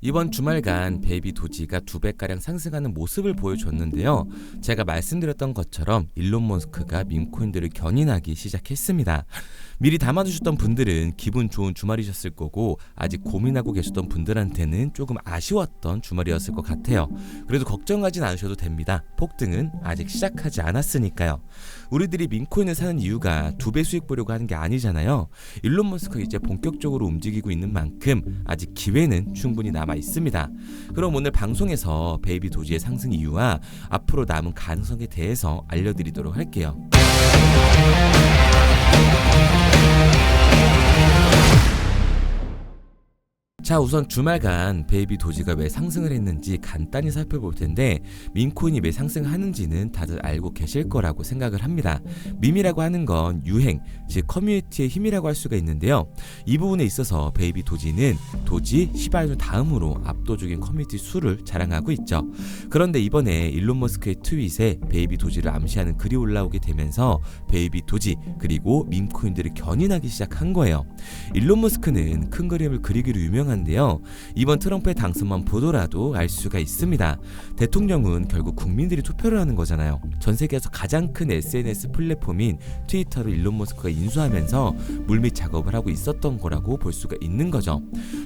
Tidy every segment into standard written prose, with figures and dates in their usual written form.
이번 주말간 베이비 도지가 2배가량 상승하는 모습을 보여줬는데요. 제가 말씀드렸던 것처럼 일론 머스크가 밈코인들을 견인하기 시작했습니다. 미리 담아두셨던 분들은 기분 좋은 주말이셨을 거고, 아직 고민하고 계셨던 분들한테는 조금 아쉬웠던 주말이었을 것 같아요. 그래도 걱정하진 않으셔도 됩니다. 폭등은 아직 시작하지 않았으니까요. 우리들이 밈코인을 사는 이유가 2배 수익 보려고 하는 게 아니잖아요. 일론 머스크가 이제 본격적으로 움직이고 있는 만큼 아직 기회는 충분히 남아 있습니다. 그럼 오늘 방송에서 베이비 도지의 상승 이유와 앞으로 남은 가능성에 대해서 알려드리도록 할게요. 자, 우선 주말간 베이비 도지가 왜 상승을 했는지 간단히 살펴볼 텐데, 밈코인이 왜 상승하는지는 다들 알고 계실 거라고 생각을 합니다. 밈이라고 하는 건 유행, 즉 커뮤니티의 힘이라고 할 수가 있는데요. 이 부분에 있어서 베이비 도지는 도지, 시바이누 다음으로 압도적인 커뮤니티 수를 자랑하고 있죠. 그런데 이번에 일론 머스크의 트윗에 베이비 도지를 암시하는 글이 올라오게 되면서 베이비 도지 그리고 밈코인들을 견인하기 시작한 거예요. 일론 머스크는 큰 그림을 그리기로 유명한데요. 이번 트럼프의 당선만 보더라도 알 수가 있습니다. 대통령은 결국 국민들이 투표를 하는 거잖아요. 전 세계에서 가장 큰 SNS 플랫폼인 트위터를 일론 머스크가 인수하면서 물밑 작업을 하고 있었던 거라고 볼 수가 있는 거죠.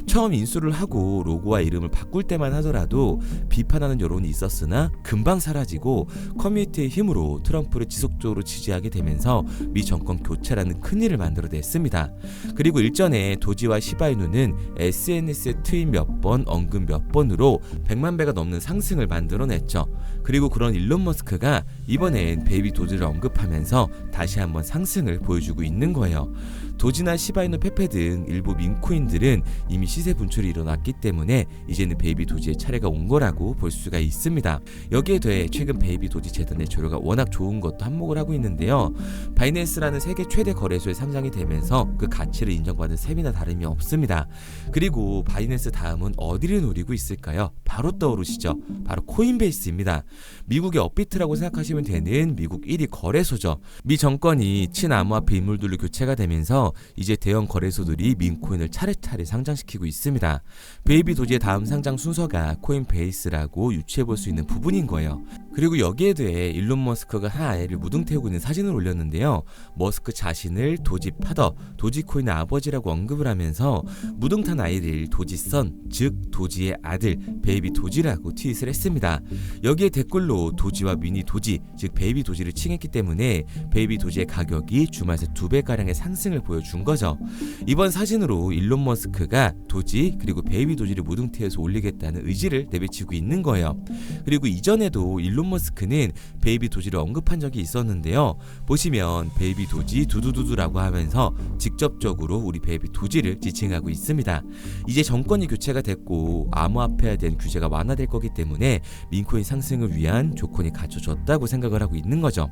처음 인수를 하고 로고와 이름을 바꿀 때만 하더라도 비판하는 여론이 있었으나 금방 사라지고 커뮤니티의 힘으로 트럼프를 지속적으로 지지하게 되면서 미 정권 교체라는 큰일을 만들어냈습니다. 그리고 일전에 도지와 시바이누는 SNS에 트윗 몇 번, 언급 몇 번으로 100만 배가 넘는 상승을 만들어냈죠. 그리고 그런 일론 머스크가 이번엔 베이비 도지를 언급하면서 다시 한번 상승을 보여주고 있는 거예요. 도지나 시바이누 페페 등 일부 밈코인들은 이미 시세 분출이 일어났기 때문에 이제는 베이비 도지의 차례가 온 거라고 볼 수가 있습니다. 여기에 더해 최근 베이비 도지 재단의 조료가 워낙 좋은 것도 한몫을 하고 있는데요. 바이낸스라는 세계 최대 거래소에 상장이 되면서 그 가치를 인정받은 셈이나 다름이 없습니다. 그리고 바이낸스 다음은 어디를 노리고 있을까요? 바로 떠오르시죠? 바로 코인베이스입니다. 미국의 업비트라고 생각하시면 되는 미국 1위 거래소죠. 미 정권이 친암호화폐 인물들로 교체가 되면서 이제 대형 거래소들이 밈코인을 차례차례 상장시키고 있습니다. 베이비 도지의 다음 상장 순서가 코인베이스라고 유추해볼 수 있는 부분인 거예요. 그리고 여기에 대해 일론 머스크가 한 아이를 무등 태우고 있는 사진을 올렸는데요. 머스크 자신을 도지 파더, 도지코인의 아버지라고 언급을 하면서 무등 탄 아이를 도지선, 즉 도지의 아들 베이비 도지라고 트윗을 했습니다. 여기에 댓글로 도지와 미니 도지, 즉 베이비 도지를 칭했기 때문에 베이비 도지의 가격이 주말 새 2배가량의 상승을 보여준 거죠. 이번 사진으로 일론 머스크가 도지 그리고 베이비 도지를 무등태에서 올리겠다는 의지를 내비치고 있는 거예요. 그리고 이전에도 일론 머스크는 베이비 도지를 언급한 적이 있었는데요. 보시면 베이비 도지 두두두두라고 하면서 직접적으로 우리 베이비 도지를 지칭하고 있습니다. 이제 정권이 교체가 됐고 암호화폐에 대한 규제가 완화될 거기 때문에 밈코인 상승을 위한 조건이 갖춰졌다고 생각을 하고 있는 거죠.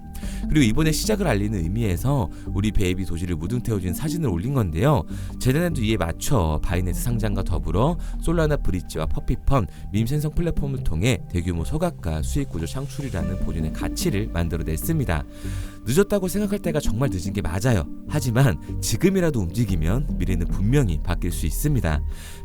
그리고 이번에 시작을 알리는 의미에서 우리 베이비 도지를 무등 태워준 사진을 올린 건데요. 재단에도 이에 맞춰 바이낸스 상장과 더불어 솔라나 브릿지와 퍼피펀, 밈 생성 플랫폼을 통해 대규모 소각과 수익 구조 창출이라는 본인의 가치를 만들어냈습니다. 늦었다고 생각할 때가 정말 늦은 게 맞아요. 하지만 지금이라도 움직이면 미래는 분명히 바뀔 수 있습니다.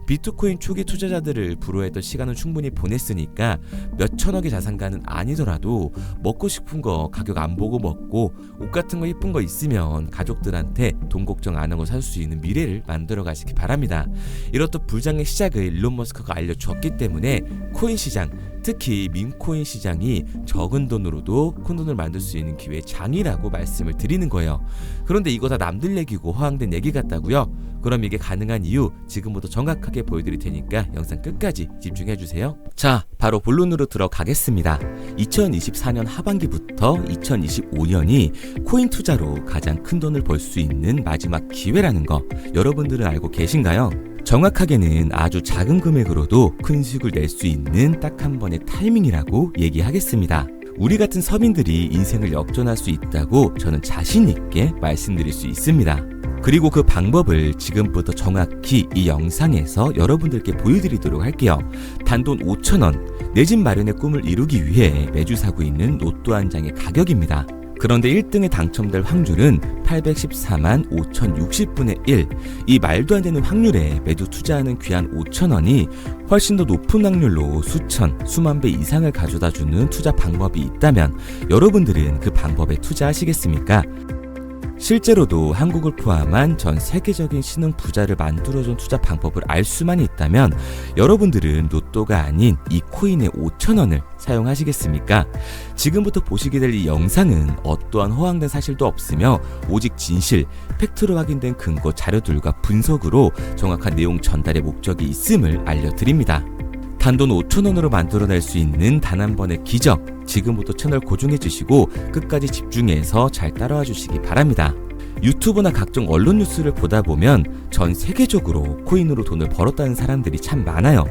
비트코인 초기 투자자들을 부러워했던 시간은 충분히 보냈으니까 몇 천억의 자산가는 아니더라도 먹고 싶은 거 가격 안 보고 먹고 옷 같은 거 예쁜 거 있으면 가족들한테 돈 걱정 안 하고 살 수 있는 미래를 만들어 가시기 바랍니다. 이렇듯 불장의 시작을 일론 머스크가 알려줬기 때문에 코인 시장, 특히 밈코인 시장이 적은 돈으로도 큰 돈을 만들 수 있는 기회의 장이라고 말씀을 드리는 거예요. 그런데 이거 다 남들 얘기고 허황된 얘기 같다고요? 그럼 이게 가능한 이유 지금부터 정확하게 보여드릴 테니까 영상 끝까지 집중해주세요. 자, 바로 본론으로 들어가겠습니다. 2024년 하반기부터 2025년이 코인 투자로 가장 큰 돈을 벌 수 있는 마지막 기회라는 거 여러분들은 알고 계신가요? 정확하게는 아주 작은 금액으로도 큰 수익을 낼 수 있는 딱 한 번의 타이밍이라고 얘기하겠습니다. 우리 같은 서민들이 인생을 역전할 수 있다고 저는 자신 있게 말씀드릴 수 있습니다. 그리고 그 방법을 지금부터 정확히 이 영상에서 여러분들께 보여드리도록 할게요. 단돈 5,000원, 내 집 마련의 꿈을 이루기 위해 매주 사고 있는 로또 한 장의 가격입니다. 그런데 1등에 당첨될 확률은 814만 5060분의 1. 이 말도 안 되는 확률에 매주 투자하는 귀한 5,000원이 훨씬 더 높은 확률로 수천, 수만 배 이상을 가져다주는 투자 방법이 있다면 여러분들은 그 방법에 투자하시겠습니까? 실제로도 한국을 포함한 전 세계적인 신흥 부자를 만들어준 투자 방법을 알 수만 있다면 여러분들은 로또가 아닌 이 코인의 5,000원을 사용하시겠습니까? 지금부터 보시게 될 이 영상은 어떠한 허황된 사실도 없으며 오직 진실, 팩트로 확인된 근거 자료들과 분석으로 정확한 내용 전달의 목적이 있음을 알려드립니다. 단돈 5,000원으로 만들어낼 수 있는 단 한 번의 기적, 지금부터 채널 고정해주시고 끝까지 집중해서 잘 따라와 주시기 바랍니다. 유튜브나 각종 언론 뉴스를 보다 보면 전 세계적으로 코인으로 돈을 벌었다는 사람들이 참 많아요.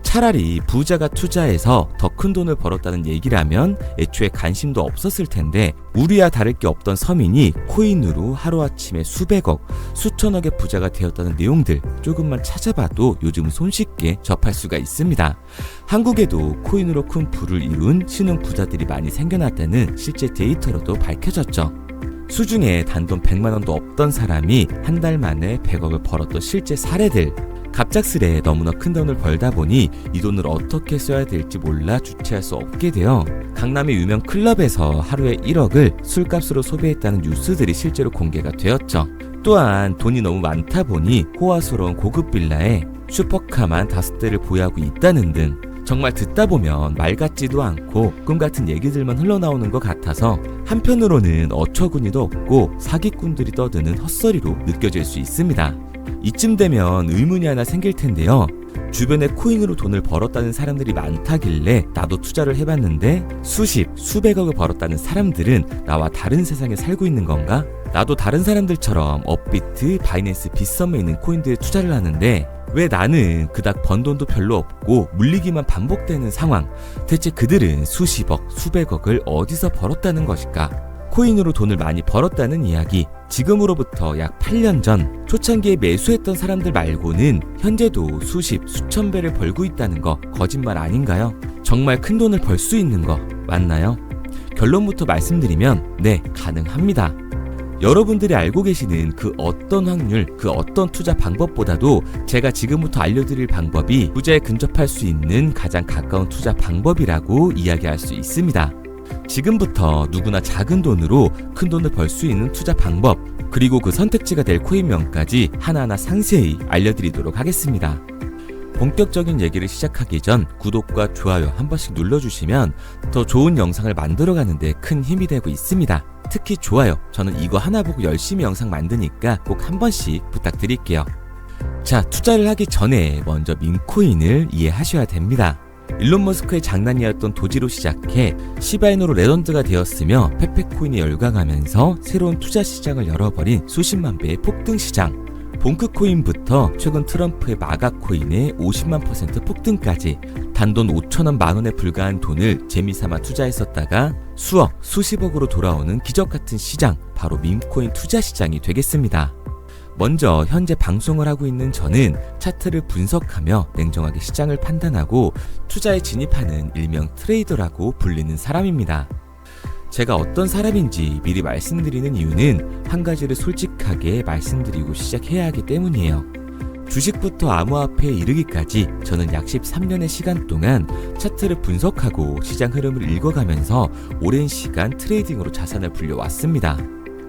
차라리 부자가 투자해서 더 큰 돈을 벌었다는 얘기라면 애초에 관심도 없었을 텐데 우리와 다를 게 없던 서민이 코인으로 하루아침에 수백억, 수천억의 부자가 되었다는 내용들 조금만 찾아봐도 요즘 손쉽게 접할 수가 있습니다. 한국에도 코인으로 큰 부를 이룬 신흥 부자들이 많이 생겨났다는 실제 데이터로도 밝혀졌죠. 수중에 단돈 100만원도 없던 사람이 한 달 만에 100억을 벌었던 실제 사례들. 갑작스레 너무나 큰 돈을 벌다 보니 이 돈을 어떻게 써야 될지 몰라 주체할 수 없게 되어 강남의 유명 클럽에서 하루에 1억을 술값으로 소비했다는 뉴스들이 실제로 공개가 되었죠. 또한 돈이 너무 많다 보니 호화스러운 고급 빌라에 슈퍼카만 5대를 보유하고 있다는 등 정말 듣다 보면 말 같지도 않고 꿈 같은 얘기들만 흘러나오는 것 같아서 한편으로는 어처구니도 없고 사기꾼들이 떠드는 헛소리로 느껴질 수 있습니다. 이쯤 되면 의문이 하나 생길 텐데요. 주변에 코인으로 돈을 벌었다는 사람들이 많다길래 나도 투자를 해봤는데 수십, 수백억을 벌었다는 사람들은 나와 다른 세상에 살고 있는 건가? 나도 다른 사람들처럼 업비트, 바이낸스, 빗썸에 있는 코인들에 투자를 하는데 왜 나는 그닥 번 돈도 별로 없고 물리기만 반복되는 상황? 대체 그들은 수십억, 수백억을 어디서 벌었다는 것일까? 코인으로 돈을 많이 벌었다는 이야기, 지금으로부터 약 8년 전 초창기에 매수했던 사람들 말고는 현재도 수십, 수천 배를 벌고 있다는 거 거짓말 아닌가요? 정말 큰 돈을 벌 수 있는 거 맞나요? 결론부터 말씀드리면 네, 가능합니다. 여러분들이 알고 계시는 그 어떤 확률, 그 어떤 투자 방법보다도 제가 지금부터 알려드릴 방법이 부자에 근접할 수 있는 가장 가까운 투자 방법이라고 이야기할 수 있습니다. 지금부터 누구나 작은 돈으로 큰 돈을 벌 수 있는 투자 방법, 그리고 그 선택지가 될 코인명까지 하나하나 상세히 알려드리도록 하겠습니다. 본격적인 얘기를 시작하기 전 구독과 좋아요 한 번씩 눌러주시면 더 좋은 영상을 만들어가는 데 큰 힘이 되고 있습니다. 특히 좋아요, 저는 이거 하나 보고 열심히 영상 만드니까 꼭 한 번씩 부탁드릴게요. 자, 투자를 하기 전에 먼저 밈코인을 이해하셔야 됩니다. 일론 머스크의 장난이었던 도지로 시작해 시바이누로 레전드가 되었으며 페페코인이 열광하면서 새로운 투자 시장을 열어버린 수십만 배의 폭등 시장. 봉크코인부터 최근 트럼프의 마가코인의 50만 % 폭등까지 단돈 5,000원 만원에 불과한 돈을 재미삼아 투자했었다가 수억, 수십억으로 돌아오는 기적같은 시장, 바로 밈코인 투자 시장이 되겠습니다. 먼저 현재 방송을 하고 있는 저는 차트를 분석하며 냉정하게 시장을 판단하고 투자에 진입하는 일명 트레이더라고 불리는 사람입니다. 제가 어떤 사람인지 미리 말씀드리는 이유는 한 가지를 솔직하게 말씀드리고 시작해야 하기 때문이에요. 주식부터 암호화폐에 이르기까지 저는 약 13년의 시간 동안 차트를 분석하고 시장 흐름을 읽어가면서 오랜 시간 트레이딩으로 자산을 불려왔습니다.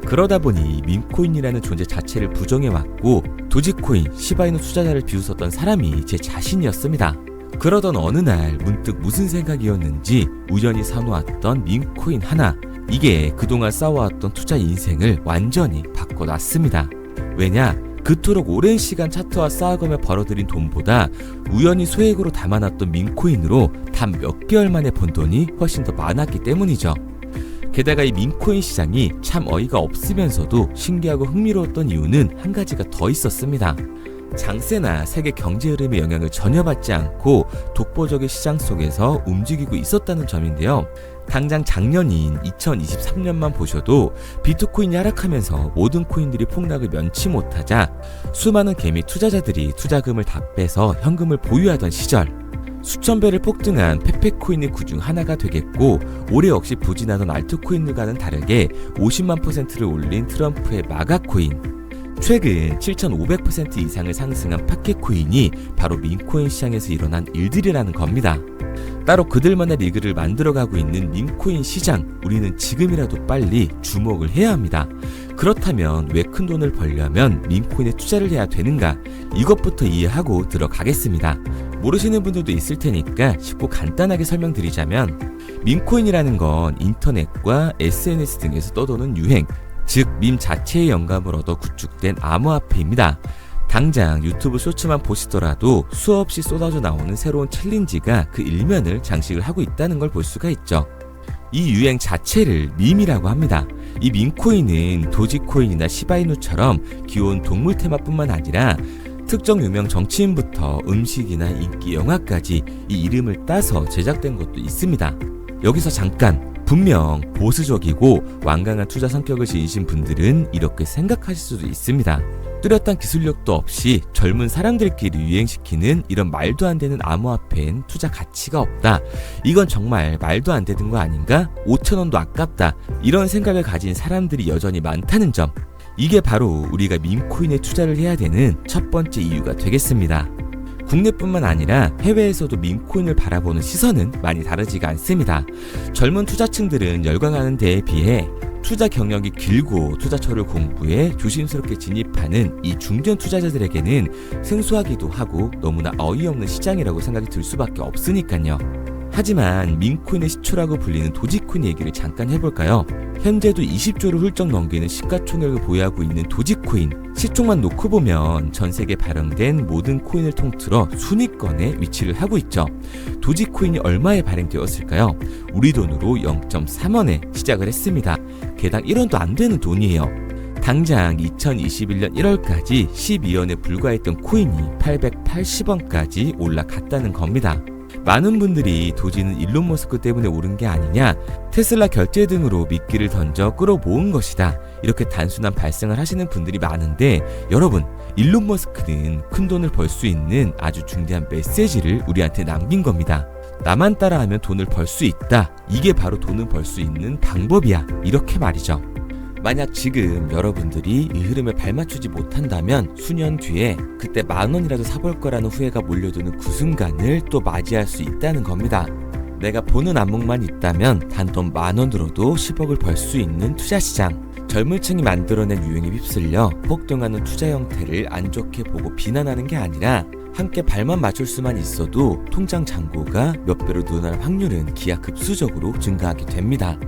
그러다 보니 밈코인이라는 존재 자체를 부정해왔고 도지코인, 시바이누 투자자를 비웃었던 사람이 제 자신이었습니다. 그러던 어느 날 문득 무슨 생각이었는지 우연히 사놓았던 밈코인 하나, 이게 그동안 쌓아왔던 투자 인생을 완전히 바꿔놨습니다. 왜냐? 그토록 오랜 시간 차트와 쌓아가며 벌어들인 돈보다 우연히 소액으로 담아놨던 밈코인으로 단 몇 개월 만에 번 돈이 훨씬 더 많았기 때문이죠. 게다가 이 밈코인 시장이 참 어이가 없으면서도 신기하고 흥미로웠던 이유는 한 가지가 더 있었습니다. 장세나 세계 경제 흐름의 영향을 전혀 받지 않고 독보적인 시장 속에서 움직이고 있었다는 점인데요. 당장 작년인 2023년만 보셔도 비트코인이 하락하면서 모든 코인들이 폭락을 면치 못하자 수많은 개미 투자자들이 투자금을 다 빼서 현금을 보유하던 시절, 수천 배를 폭등한 페페코인이 그중 하나가 되겠고, 올해 역시 부진하던 알트코인들과는 다르게 50만 %를 올린 트럼프의 마가코인, 최근 7,500% 이상을 상승한 파켓코인이 바로 민코인 시장에서 일어난 일들이라는 겁니다. 따로 그들만의 리그를 만들어가고 있는 민코인 시장, 우리는 지금이라도 빨리 주목을 해야 합니다. 그렇다면 왜 큰 돈을 벌려면 민코인에 투자를 해야 되는가? 이것부터 이해하고 들어가겠습니다. 모르시는 분들도 있을 테니까 쉽고 간단하게 설명드리자면, 민코인이라는 건 인터넷과 SNS 등에서 떠도는 유행, 즉 밈 자체의 영감을 얻어 구축된 암호화폐입니다. 당장 유튜브 쇼츠만 보시더라도 수없이 쏟아져 나오는 새로운 챌린지가 그 일면을 장식을 하고 있다는 걸 볼 수가 있죠. 이 유행 자체를 밈이라고 합니다. 이 밈코인은 도지코인이나 시바이누처럼 귀여운 동물 테마뿐만 아니라 특정 유명 정치인부터 음식이나 인기 영화까지 이 이름을 따서 제작된 것도 있습니다. 여기서 잠깐, 분명 보수적이고 완강한 투자 성격을 지니신 분들은 이렇게 생각하실 수도 있습니다. 뚜렷한 기술력도 없이 젊은 사람들끼리 유행시키는 이런 말도 안 되는 암호화폐엔 투자 가치가 없다. 이건 정말 말도 안 되는 거 아닌가? 5,000원도 아깝다. 이런 생각을 가진 사람들이 여전히 많다는 점. 이게 바로 우리가 밈코인에 투자를 해야 되는 첫 번째 이유가 되겠습니다. 국내뿐만 아니라 해외에서도 밈코인을 바라보는 시선은 많이 다르지가 않습니다. 젊은 투자층들은 열광하는 데에 비해 투자 경력이 길고 투자처를 공부해 조심스럽게 진입하는 이 중견 투자자들에게는 생소하기도 하고 너무나 어이없는 시장이라고 생각이 들 수밖에 없으니까요. 하지만 밈코인의 시초라고 불리는 도지코인 얘기를 잠깐 해볼까요? 현재도 20조를 훌쩍 넘기는 시가총액을 보유하고 있는 도지코인, 시총만 놓고 보면 전 세계에 발행된 모든 코인을 통틀어 순위권에 위치를 하고 있죠. 도지코인이 얼마에 발행되었을까요? 우리 돈으로 0.3원에 시작을 했습니다. 개당 1원도 안 되는 돈이에요. 당장 2021년 1월까지 12원에 불과했던 코인이 880원까지 올라갔다는 겁니다. 많은 분들이 도지는 일론 머스크 때문에 오른 게 아니냐, 테슬라 결제 등으로 미끼를 던져 끌어모은 것이다, 이렇게 단순한 발생을 하시는 분들이 많은데, 여러분, 일론 머스크는 큰 돈을 벌 수 있는 아주 중대한 메시지를 우리한테 남긴 겁니다. 나만 따라하면 돈을 벌 수 있다. 이게 바로 돈을 벌 수 있는 방법이야. 이렇게 말이죠. 만약 지금 여러분들이 이 흐름에 발맞추지 못한다면 수년 뒤에 그때 10,000원이라도 사볼 거라는 후회가 몰려드는 그 순간을 또 맞이할 수 있다는 겁니다. 내가 보는 안목만 있다면 단돈 10,000원 들어도 10억을 벌 수 있는 투자시장. 젊은 층이 만들어낸 유행에 휩쓸려 폭등하는 투자 형태를 안 좋게 보고 비난하는 게 아니라, 함께 발만 맞출 수만 있어도 통장 잔고가 몇 배로 늘어날 확률은 기하급수적으로 증가하게 됩니다.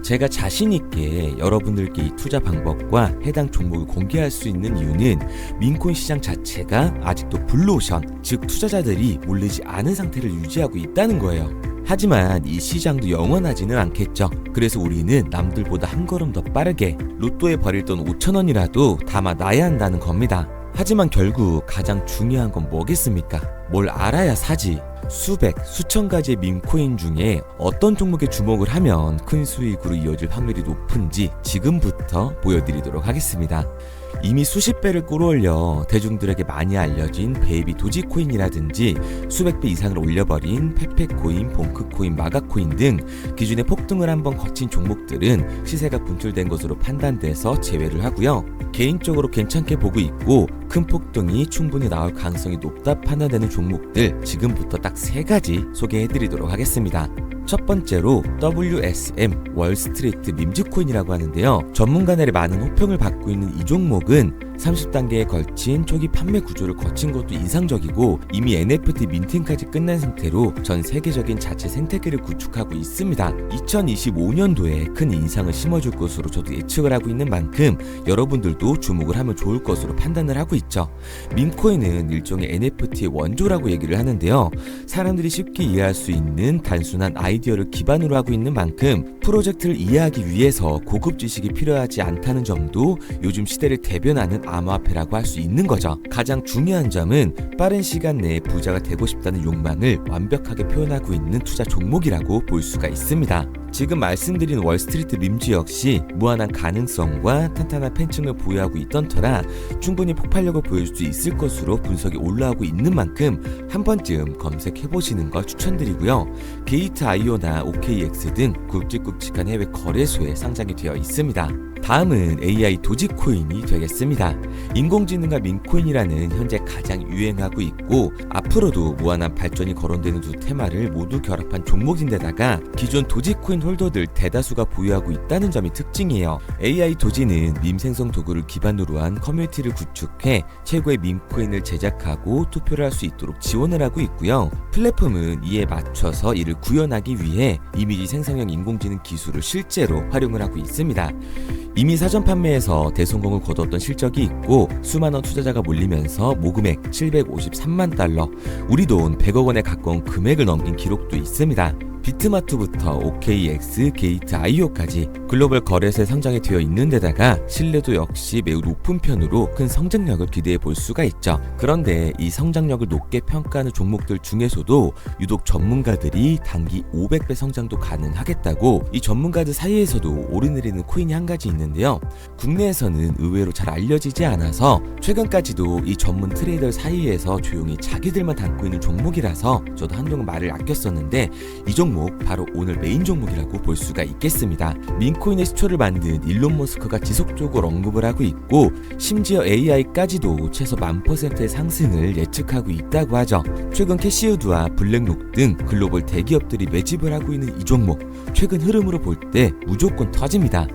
제가 자신있게 여러분들께 이 투자 방법과 해당 종목을 공개할 수 있는 이유는 민코인 시장 자체가 아직도 블루오션, 즉 투자자들이 몰리지 않은 상태를 유지하고 있다는 거예요. 하지만 이 시장도 영원하지는 않겠죠. 그래서 우리는 남들보다 한 걸음 더 빠르게 로또에 버릴 돈 5,000원이라도 담아놔야 한다는 겁니다. 하지만 결국 가장 중요한 건 뭐겠습니까? 뭘 알아야 사지. 수백, 수천 가지의 밈코인 중에 어떤 종목에 주목을 하면 큰 수익으로 이어질 확률이 높은지 지금부터 보여드리도록 하겠습니다. 이미 수십 배를 끌어올려 대중들에게 많이 알려진 베이비 도지코인이라든지 수백 배 이상을 올려버린 페페코인, 봉크코인, 마가코인 등 기존에 폭등을 한번 거친 종목들은 시세가 분출된 것으로 판단돼서 제외를 하고요. 개인적으로 괜찮게 보고 있고 큰 폭등이 충분히 나올 가능성이 높다 판단되는 종목들 지금부터 딱 3가지 소개해드리도록 하겠습니다. 첫 번째로 WSM 월스트리트 밈즈코인이라고 하는데요. 전문가들의 많은 호평을 받고 있는 이 종목은 30단계에 걸친 초기 판매 구조를 거친 것도 인상적이고 이미 NFT 민팅까지 끝난 상태로 전 세계적인 자체 생태계를 구축하고 있습니다. 2025년도에 큰 인상을 심어줄 것으로 저도 예측을 하고 있는 만큼 여러분들도 주목을 하면 좋을 것으로 판단을 하고 있죠. 밈코인은 일종의 NFT의 원조라고 얘기를 하는데요. 사람들이 쉽게 이해할 수 있는 단순한 아이디어를 기반으로 하고 있는 만큼 프로젝트를 이해하기 위해서 고급 지식이 필요하지 않다는 점도 요즘 시대를 대변하는 암호화폐라고 할 수 있는 거죠. 가장 중요한 점은 빠른 시간 내에 부자가 되고 싶다는 욕망을 완벽하게 표현하고 있는 투자 종목이라고 볼 수가 있습니다. 지금 말씀드린 월스트리트 밈즈 역시 무한한 가능성과 탄탄한 팬층을 보유하고 있던 터라 충분히 폭발력을 보여줄 수 있을 것으로 분석이 올라오고 있는 만큼 한 번쯤 검색해보시는 걸 추천드리고요. 게이트.io나 OKX 등 굵직굵직한 해외 거래소에 상장이 되어 있습니다. 다음은 AI 도지코인이 되겠습니다. 인공지능과 민코인이라는 현재 가장 유행하고 있고 앞으로도 무한한 발전이 거론되는 두 테마를 모두 결합한 종목인데다가 기존 도지코인 홀더들 대다수가 보유하고 있다는 점이 특징이에요. AI 도지는 밈 생성 도구를 기반으로 한 커뮤니티를 구축해 최고의 밈코인을 제작하고 투표를 할 수 있도록 지원을 하고 있고요. 플랫폼은 이에 맞춰서 이를 구현하기 위해 이미지 생성형 인공지능 기술을 실제로 활용을 하고 있습니다. 이미 사전 판매에서 대성공을 거뒀던 실적이 있고 수만원 투자자가 몰리면서 모금액 753만 달러, 우리 돈 100억 원에 가까운 금액을 넘긴 기록도 있습니다. 비트마트부터 OKX, 게이트.io까지 글로벌 거래소에 상장이 되어 있는 데다가 신뢰도 역시 매우 높은 편으로 큰 성장력을 기대해 볼 수가 있죠. 그런데 이 성장력을 높게 평가하는 종목들 중에서도 유독 전문가들이 단기 500배 성장도 가능하겠다고 이 전문가들 사이에서도 오르내리는 코인이 한 가지 있는데요. 국내에서는 의외로 잘 알려지지 않아서 최근까지도 이 전문 트레이더 사이에서 조용히 자기들만 담고 있는 종목이라서 저도 한동안 말을 아꼈었는데 이 종목 바로 오늘 메인 종목이라고 볼 수가 있겠습니다. 민코인의 시초를 만든 일론 머스크가 지속적으로 언급을 하고 있고 심지어 AI까지도 최소 1000%의 상승을 예측하고 있다고 하죠. 최근 캐시우드와 블랙록 등 글로벌 대기업들이 매집을 하고 있는 이 종목 최근 흐름으로 볼 때 무조건 터집니다.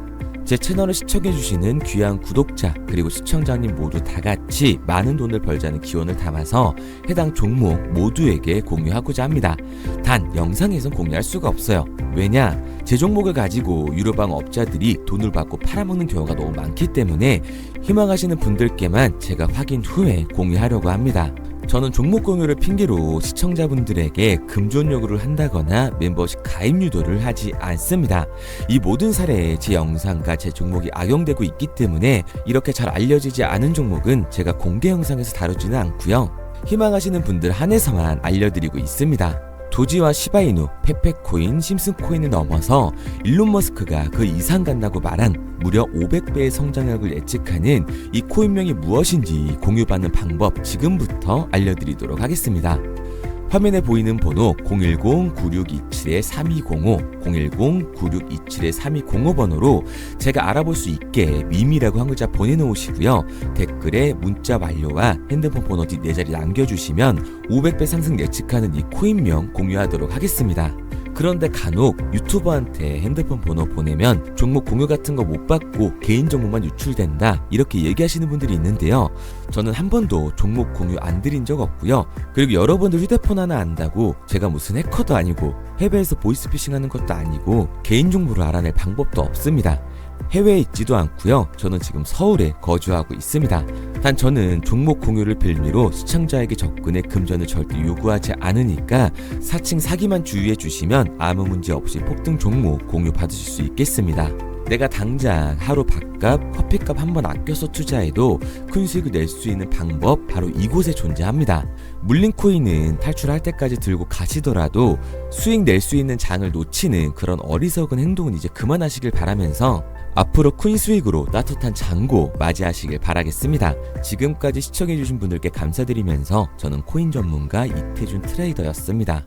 제 채널을 시청해주시는 귀한 구독자 그리고 시청자님 모두 다같이 많은 돈을 벌자는 기원을 담아서 해당 종목 모두에게 공유하고자 합니다. 단 영상에선 공유할 수가 없어요. 왜냐? 제 종목을 가지고 유료방 업자들이 돈을 받고 팔아먹는 경우가 너무 많기 때문에 희망하시는 분들께만 제가 확인 후에 공유하려고 합니다. 저는 종목 공유를 핑계로 시청자분들에게 금전 요구를 한다거나 멤버십 가입 유도를 하지 않습니다. 이 모든 사례에 제 영상과 제 종목이 악용되고 있기 때문에 이렇게 잘 알려지지 않은 종목은 제가 공개 영상에서 다루지는 않고요. 희망하시는 분들 한해서만 알려드리고 있습니다. 도지와 시바이누, 페페코인, 심슨코인을 넘어서 일론 머스크가 그 이상 간다고 말한 무려 500배의 성장력을 예측하는 이 코인명이 무엇인지 공유받는 방법 지금부터 알려드리도록 하겠습니다. 화면에 보이는 번호 010-9627-3205, 010-9627-3205 번호로 제가 알아볼 수 있게 밈이라고 한 글자 보내놓으시고요. 댓글에 문자 완료와 핸드폰 번호 뒷 4자리 남겨주시면 500배 상승 예측하는 이 코인명 공유하도록 하겠습니다. 그런데 간혹 유튜버한테 핸드폰 번호 보내면 종목 공유 같은 거 못 받고 개인 정보만 유출된다 이렇게 얘기하시는 분들이 있는데요. 저는 한 번도 종목 공유 안 드린 적 없고요. 그리고 여러분들 휴대폰 하나 안다고 제가 무슨 해커도 아니고 해외에서 보이스피싱 하는 것도 아니고 개인 정보를 알아낼 방법도 없습니다. 해외에 있지도 않고요. 저는 지금 서울에 거주하고 있습니다. 단 저는 종목 공유를 빌미로 시청자에게 접근의 금전을 절대 요구하지 않으니까 사칭 사기만 주의해 주시면 아무 문제 없이 폭등 종목 공유 받으실 수 있겠습니다. 내가 당장 하루 밥값, 커피값 한번 아껴서 투자해도 큰 수익을 낼 수 있는 방법 바로 이곳에 존재합니다. 물린 코인은 탈출할 때까지 들고 가시더라도 수익 낼 수 있는 장을 놓치는 그런 어리석은 행동은 이제 그만하시길 바라면서 앞으로 큰 수익으로 따뜻한 장고 맞이하시길 바라겠습니다. 지금까지 시청해주신 분들께 감사드리면서 저는 코인 전문가 이태준 트레이더였습니다.